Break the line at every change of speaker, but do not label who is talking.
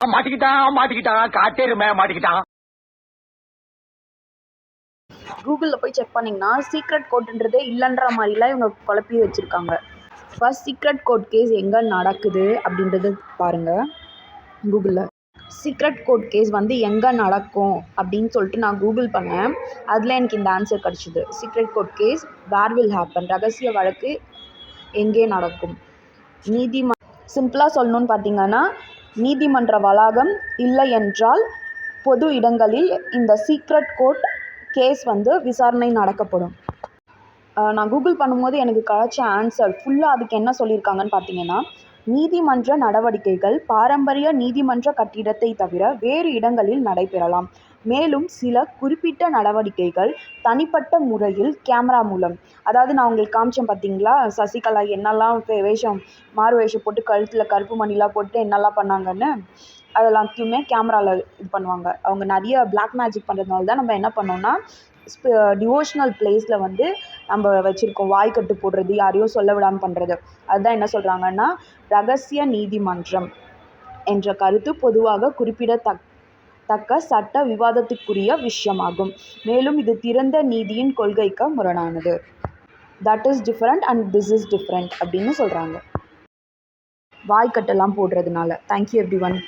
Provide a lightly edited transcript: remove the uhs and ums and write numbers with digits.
மாட்டிக்கிட்டான் காட்டேருமே மாட்டிக்கிட்டான்.
கூகுளில் போய் செக் பண்ணிங்கன்னா சீக்ரெட் கோட்ன்றதே இல்லைன்ற மாதிரிலாம் இவங்க குழப்பி வச்சுருக்காங்க. ஃபர்ஸ்ட் சீக்ரெட் கோட் கேஸ் எங்கே நடக்குது அப்படின்றது பாருங்கள். கூகுளில் சீக்ரெட் கோட் கேஸ் எங்கே நடக்கும் அப்படின்னு சொல்லிட்டு நான் கூகுள் பண்ணேன். அதில் எனக்கு இந்த ஆன்சர் கிடச்சிது. Secret code case where will happen, ரகசிய வழக்கு எங்கே நடக்கும். சிம்பிளாக சொல்லணும்னு பார்த்தீங்கன்னா, நீதிமன்ற வளாகம் இல்லை என்றால் பொது இடங்களில் இந்த சீக்ரெட் கோர்ட் கேஸ் விசாரணை நடக்கப்படும். நான் கூகுள் பண்ணும்போது எனக்கு கிடைச்ச ஆன்சர் ஃபுல்லாக அதுக்கு என்ன சொல்லியிருக்காங்கன்னு பார்த்தீங்கன்னா, நீதிமன்ற நடவடிக்கைகள் பாரம்பரிய நீதிமன்ற கட்டிடத்தை தவிர வேறு இடங்களில் நடைபெறலாம். மேலும் சில குறிப்பிட்ட நடவடிக்கைகள் தனிப்பட்ட முறையில் கேமரா மூலம், அதாவது நான் உங்களுக்கு காமிச்சேன் பார்த்தீங்களா, சசிகலா என்னெல்லாம் மாறு வேஷம் போட்டு கழுத்தில் கருப்பு மணிலாம் போட்டு என்னெல்லாம் பண்ணாங்கன்னு, அதெல்லாத்தையுமே கேமராவில் இது பண்ணுவாங்க. அவங்க நிறைய பிளாக் மேஜிக் பண்ணுறதுனால தான் நம்ம என்ன பண்ணோம்னா டிவோஷனல் பிளேஸில் நம்ம வச்சுருக்கோம். வாய்க்கட்டு போடுறது, யாரையும் சொல்ல விடாமல் பண்ணுறது. அதுதான் என்ன சொல்கிறாங்கன்னா, ரகசிய நீதிமன்றம் என்ற கருத்து பொதுவாக குறிப்பிடத்தக்க சட்ட விவாதத்துக்குரிய விஷயமாகும். மேலும் இது திறந்த நீதியின் கொள்கைக்கு முரணானது. That is different and this is different அப்படின்னு சொல்கிறாங்க, வாய்க்கட்டெல்லாம் போடுறதுனால. Thank you everyone.